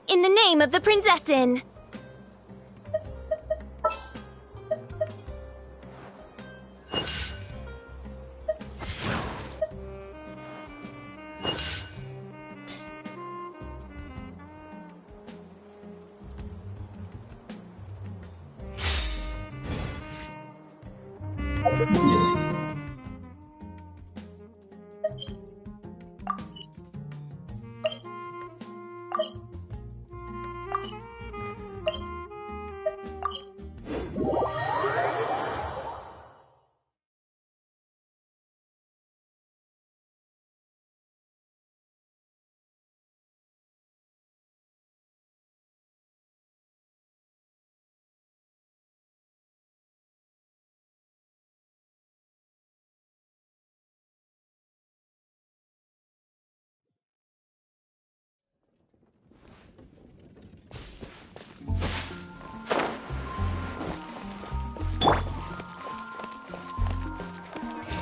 In the name of the Prinzessin!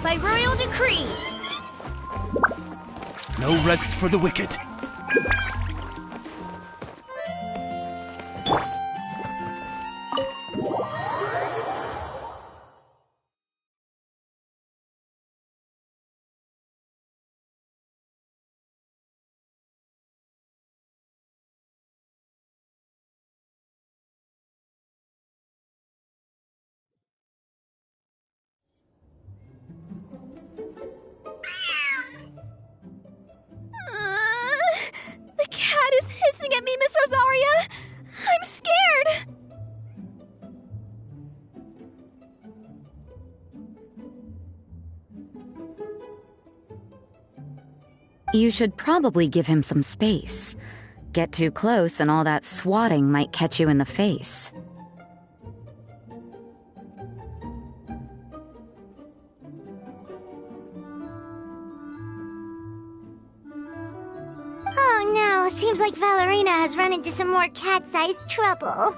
By royal decree! No rest for the wicked. The cat is hissing at me, Miss Rosaria! I'm scared! You should probably give him some space. Get too close and all that swatting might catch you in the face. Oh no, seems like Valerina has run into some more cat-sized trouble.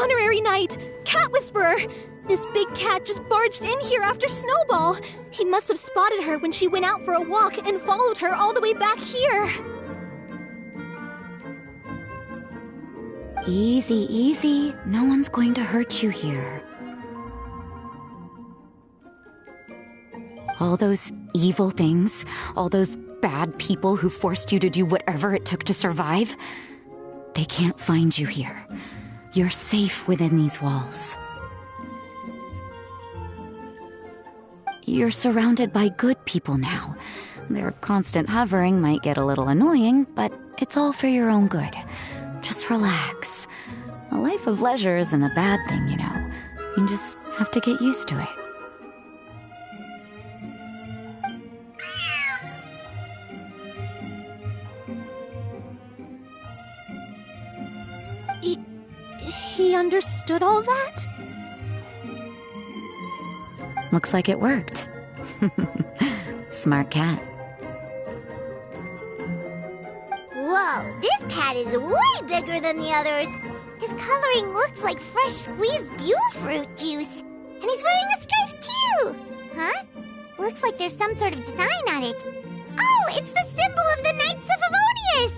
Honorary Knight! Cat Whisperer! This big cat just barged in here after Snowball! He must have spotted her when she went out for a walk and followed her all the way back here! Easy, easy. No one's going to hurt you here. All those evil things, all those bad people who forced you to do whatever it took to survive, they can't find you here. You're safe within these walls. You're surrounded by good people now. Their constant hovering might get a little annoying, but it's all for your own good. Just relax. A life of leisure isn't a bad thing, you know. You just have to get used to it. He understood all that? Looks like it worked. Smart cat. cat is way bigger than the others. His coloring looks like fresh squeezed Buell fruit juice. And he's wearing a scarf too! Huh? Looks like there's some sort of design on it. Oh, it's the symbol of the Knights of Favonius!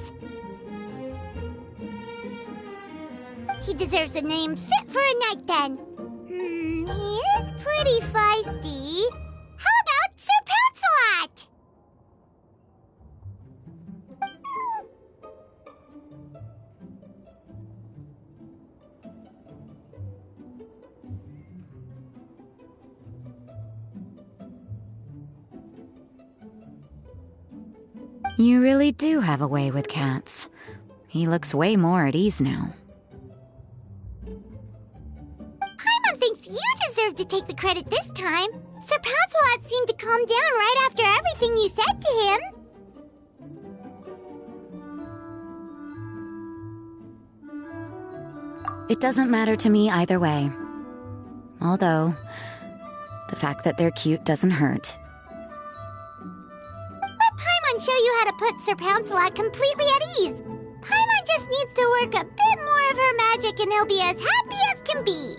He deserves a name fit for a knight then. He is pretty feisty. How about Sir Pouncelot? You really do have a way with cats. He looks way more at ease now. Paimon thinks you deserve to take the credit this time. Sir Pouncelot seemed to calm down right after everything you said to him. It doesn't matter to me either way. Although, the fact that they're cute doesn't hurt. Let Paimon show you how to put Sir Pouncelot completely at ease. Paimon just needs to work a bit more of her magic and he'll be as happy as can be.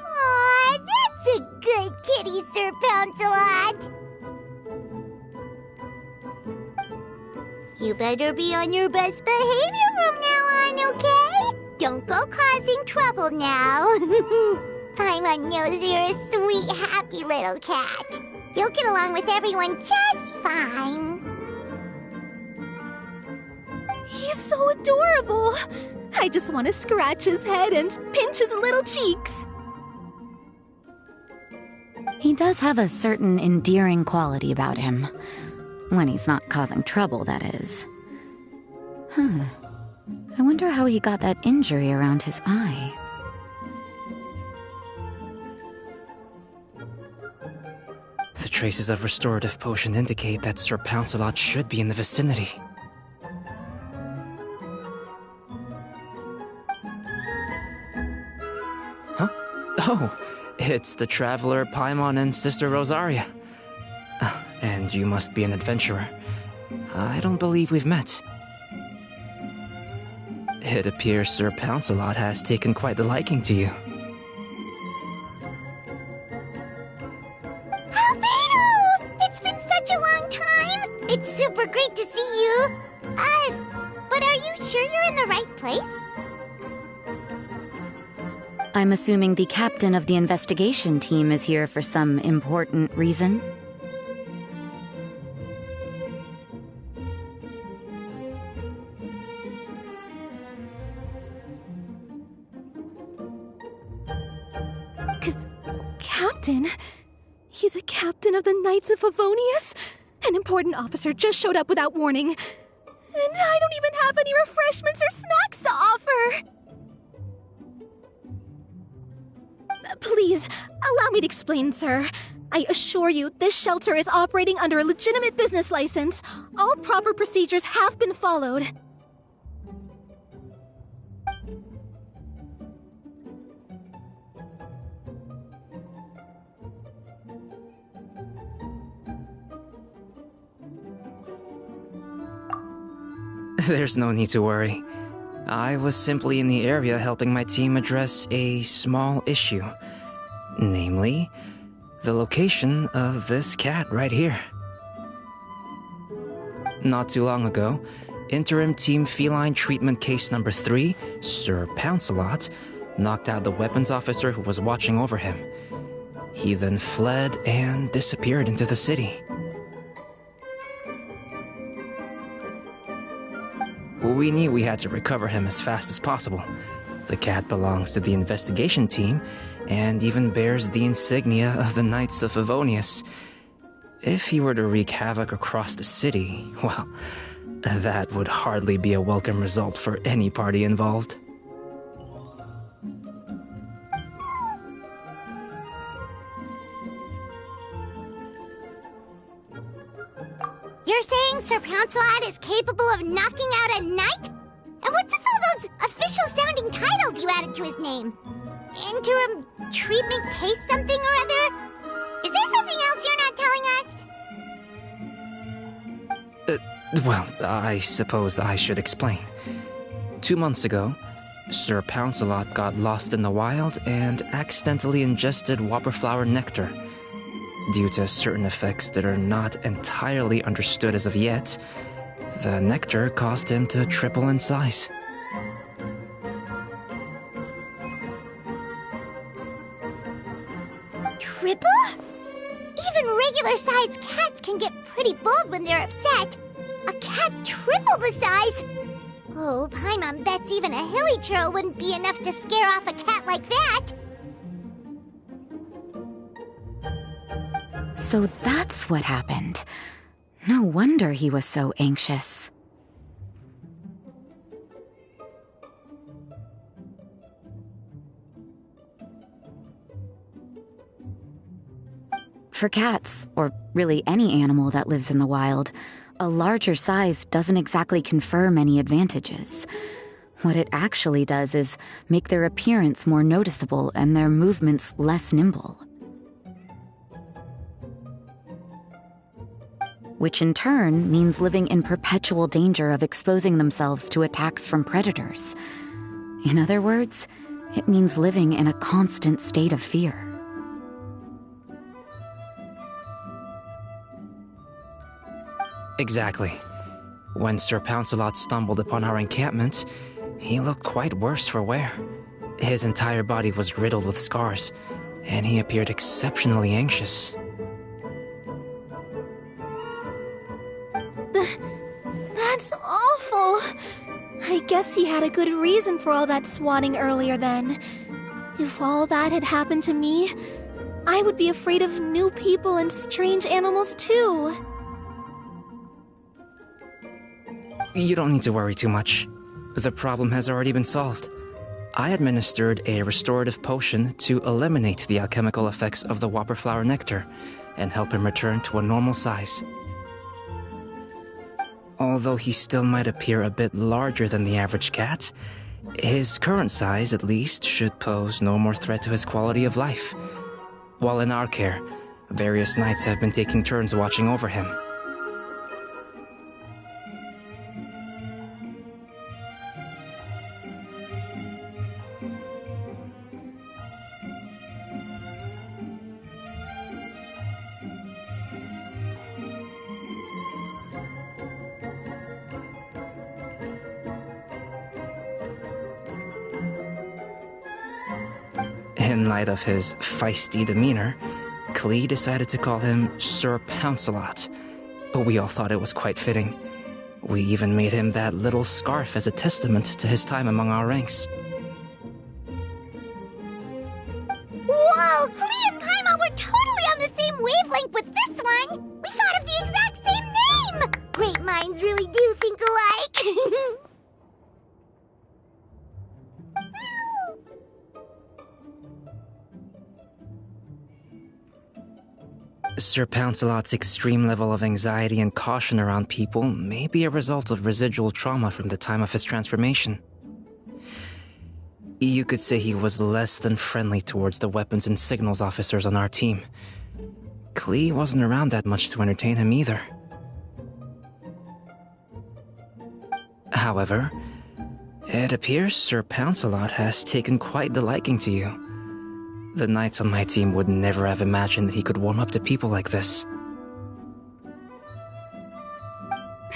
Aw, that's a good kitty, Sir Pouncelot. You better be on your best behavior from now on, okay? Don't go causing trouble now. Paimon knows you're a sweet, happy little cat. You'll get along with everyone just fine. He's so adorable. I just want to scratch his head and pinch his little cheeks. He does have a certain endearing quality about him. When he's not causing trouble, that is. I wonder how he got that injury around his eye. The traces of restorative potion indicate that Sir Pouncelot should be in the vicinity. Huh? Oh, it's the traveler Paimon and Sister Rosaria. And you must be an adventurer. I don't believe we've met. It appears Sir Pouncelot has taken quite the liking to you. Albedo! It's been such a long time! It's super great to see you! But are you sure you're in the right place? I'm assuming the captain of the investigation team is here for some important reason? Captain? He's a captain of the Knights of Favonius? An important officer just showed up without warning. And I don't even have any refreshments or snacks to offer. Please, allow me to explain, sir. I assure you, this shelter is operating under a legitimate business license. All proper procedures have been followed. There's no need to worry. I was simply in the area helping my team address a small issue. Namely, the location of this cat right here. Not too long ago, Interim Team Feline Treatment Case Number 3, Sir Pouncelot, knocked out the weapons officer who was watching over him. He then fled and disappeared into the city. We knew we had to recover him as fast as possible. The cat belongs to the investigation team, and even bears the insignia of the Knights of Favonius. If he were to wreak havoc across the city, well, that would hardly be a welcome result for any party involved. You're saying Sir Pouncelot is capable of knocking out a knight? And what's with all those official-sounding titles you added to his name? Interim treatment case something or other? Is there something else you're not telling us? Well, I suppose I should explain. 2 months ago, Sir Pouncelot got lost in the wild and accidentally ingested whopperflower nectar. Due to certain effects that are not entirely understood as of yet, the nectar caused him to triple in size. Triple? Even regular-sized cats can get pretty bold when they're upset. A cat triple the size? Oh, Paimon bets even a hilly churl wouldn't be enough to scare off a cat like that. So that's what happened. No wonder he was so anxious. For cats, or really any animal that lives in the wild, a larger size doesn't exactly confer many advantages. What it actually does is make their appearance more noticeable and their movements less nimble. Which in turn means living in perpetual danger of exposing themselves to attacks from predators. In other words, it means living in a constant state of fear. Exactly. When Sir Pouncelot stumbled upon our encampment, he looked quite worse for wear. His entire body was riddled with scars, and he appeared exceptionally anxious. That's awful. I guess he had a good reason for all that swatting earlier then. If all that had happened to me, I would be afraid of new people and strange animals too. You don't need to worry too much. The problem has already been solved. I administered a restorative potion to eliminate the alchemical effects of the whopperflower nectar and help him return to a normal size. Although he still might appear a bit larger than the average cat, his current size, at least, should pose no more threat to his quality of life. While in our care, various knights have been taking turns watching over him. In light of his feisty demeanor, Klee decided to call him Sir Pouncelot. We all thought it was quite fitting. We even made him that little scarf as a testament to his time among our ranks. Whoa, Klee and Paimon were totally on the same wavelength with this one! We thought of the exact same name! Great minds really do think alike! Sir Pouncelot's extreme level of anxiety and caution around people may be a result of residual trauma from the time of his transformation. You could say he was less than friendly towards the weapons and signals officers on our team. Klee wasn't around that much to entertain him either. However, it appears Sir Pouncelot has taken quite the liking to you. The knights on my team would never have imagined that he could warm up to people like this.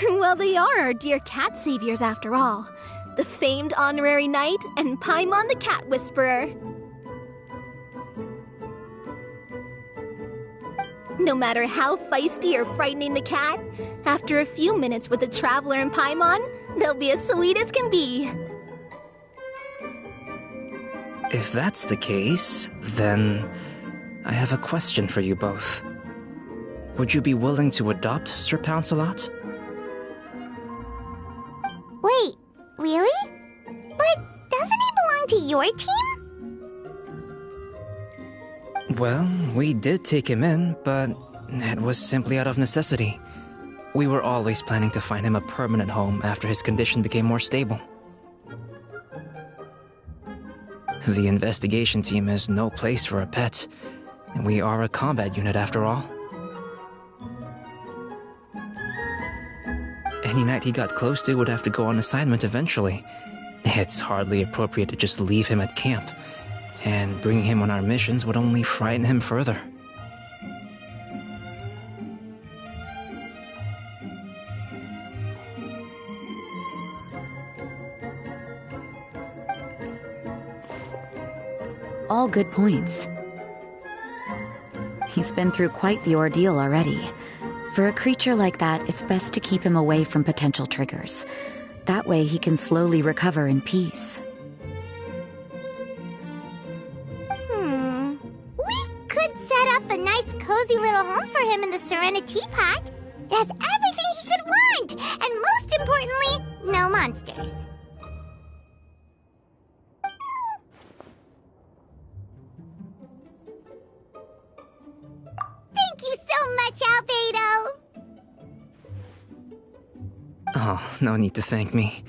Well, they are our dear cat saviors after all. The famed honorary knight and Paimon the cat whisperer. No matter how feisty or frightening the cat, after a few minutes with the traveler and Paimon, they'll be as sweet as can be. If that's the case, then I have a question for you both. Would you be willing to adopt Sir Pouncelot? Wait, really? But doesn't he belong to your team? Well, we did take him in, but it was simply out of necessity. We were always planning to find him a permanent home after his condition became more stable. The investigation team is no place for a pet, and we are a combat unit after all. Any knight he got close to would have to go on assignment eventually. It's hardly appropriate to just leave him at camp, and bringing him on our missions would only frighten him further. All good points. He's been through quite the ordeal already. For a creature like that, it's best to keep him away from potential triggers. That way he can slowly recover in peace. We could set up a nice cozy little home for him in the Serenity Pact. It has everything he could want, and most importantly, no monsters. Thank Watch out, Beto! Oh, no need to thank me.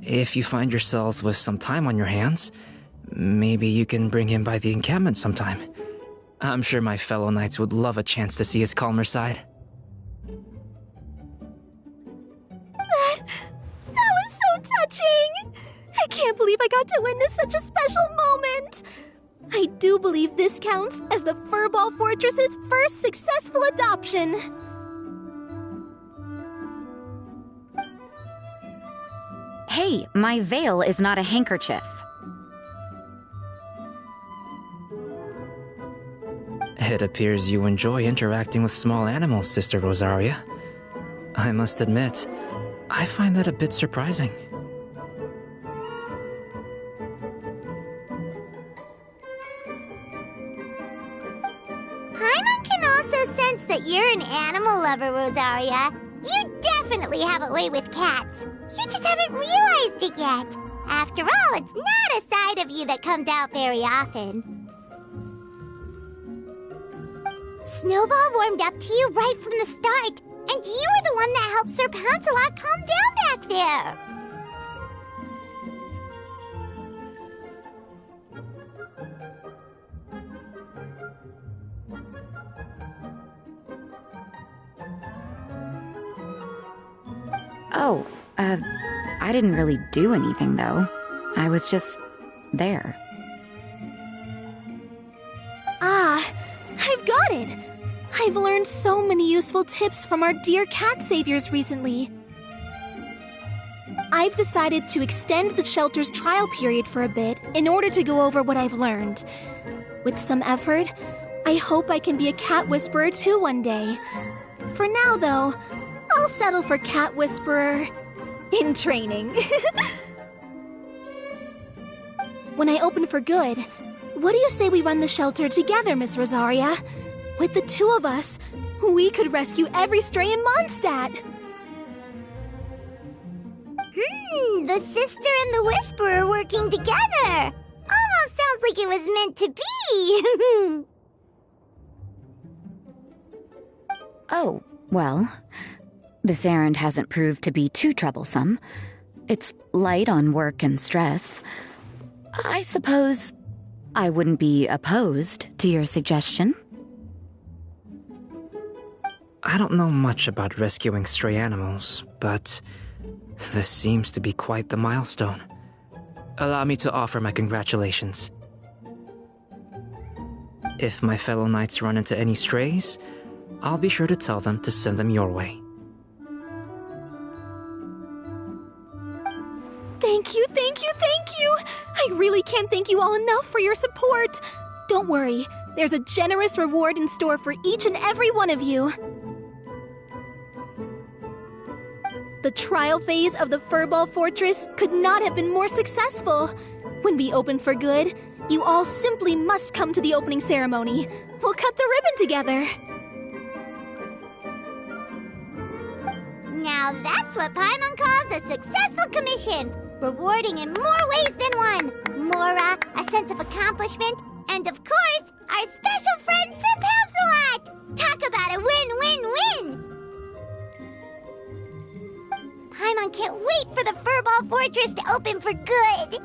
If you find yourselves with some time on your hands, maybe you can bring him by the encampment sometime. I'm sure my fellow knights would love a chance to see his calmer side. That was so touching! I can't believe I got to witness such a special moment! I do believe this counts as the Furball Fortress's first successful adoption. Hey, my veil is not a handkerchief. It appears you enjoy interacting with small animals, Sister Rosaria. I must admit, I find that a bit surprising. Paimon can also sense that you're an animal lover, Rosaria. You definitely have a way with cats. You just haven't realized it yet. After all, it's not a side of you that comes out very often. Snowball warmed up to you right from the start, and you were the one that helped Sir Pouncelot calm down back there. Oh, I didn't really do anything, though. I was just there. Ah, I've got it! I've learned so many useful tips from our dear cat saviors recently. I've decided to extend the shelter's trial period for a bit in order to go over what I've learned. With some effort, I hope I can be a cat whisperer too one day. For now, though, I'll settle for cat whisperer in training. When I open for good, what do you say we run the shelter together, Miss Rosaria? With the two of us, we could rescue every stray in Mondstadt. The sister and the whisperer working together. Almost sounds like it was meant to be. Oh, well, this errand hasn't proved to be too troublesome. It's light on work and stress. I suppose I wouldn't be opposed to your suggestion. I don't know much about rescuing stray animals, but this seems to be quite the milestone. Allow me to offer my congratulations. If my fellow knights run into any strays, I'll be sure to tell them to send them your way. Thank you, thank you, thank you! I really can't thank you all enough for your support. Don't worry, there's a generous reward in store for each and every one of you. The trial phase of the Furball Fortress could not have been more successful. When we open for good, you all simply must come to the opening ceremony. We'll cut the ribbon together. Now that's what Paimon calls a successful commission. Rewarding in more ways than one. Mora, a sense of accomplishment, and of course, our special friend Sir Pouncelot! Talk about a win-win-win! Paimon can't wait for the Furball Fortress to open for good!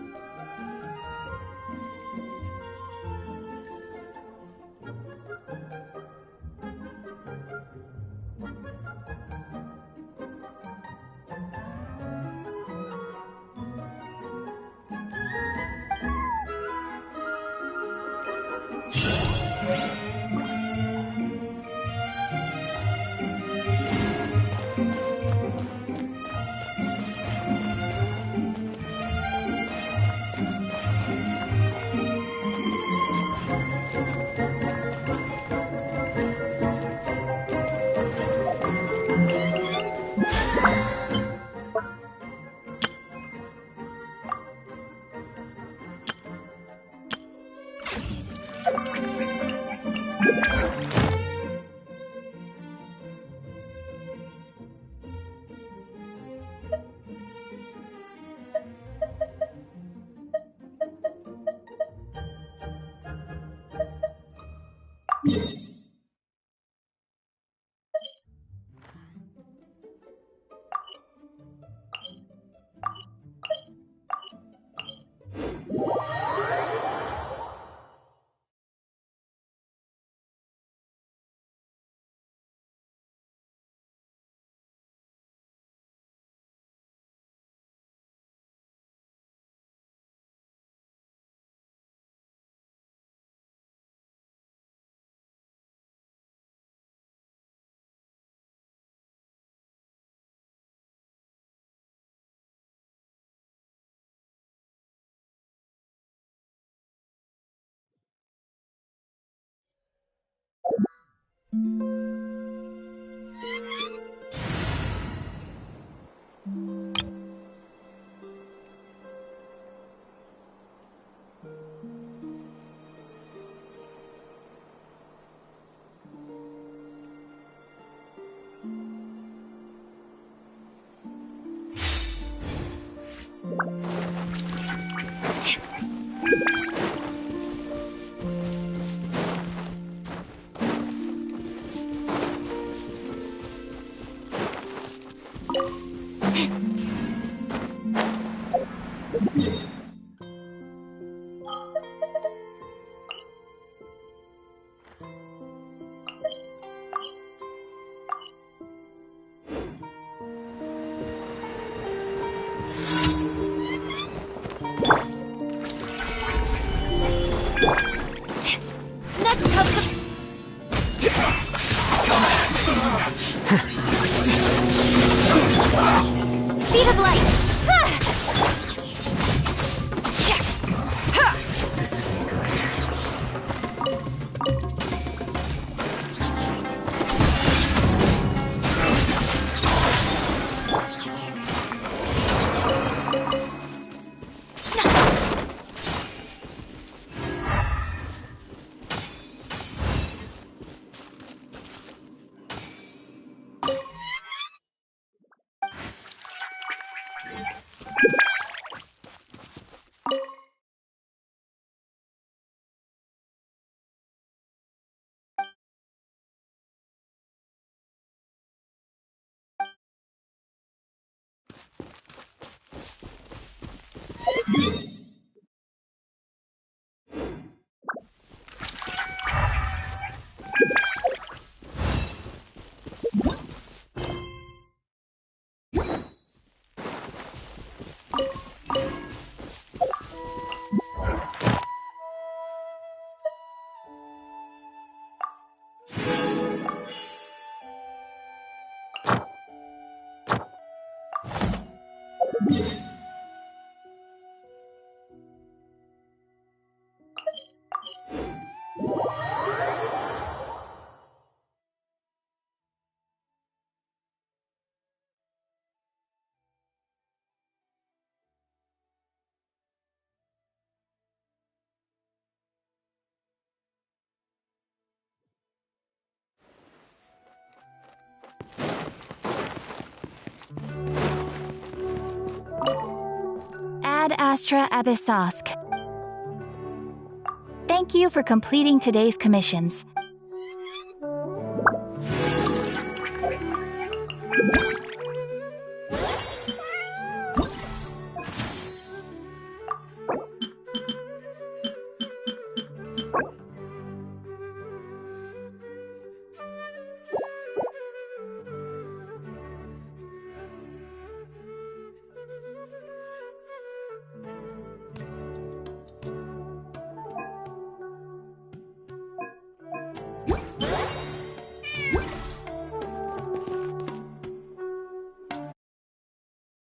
Speed of light! This isn't good. Ad Astra Abyssosk. Thank you for completing today's commissions.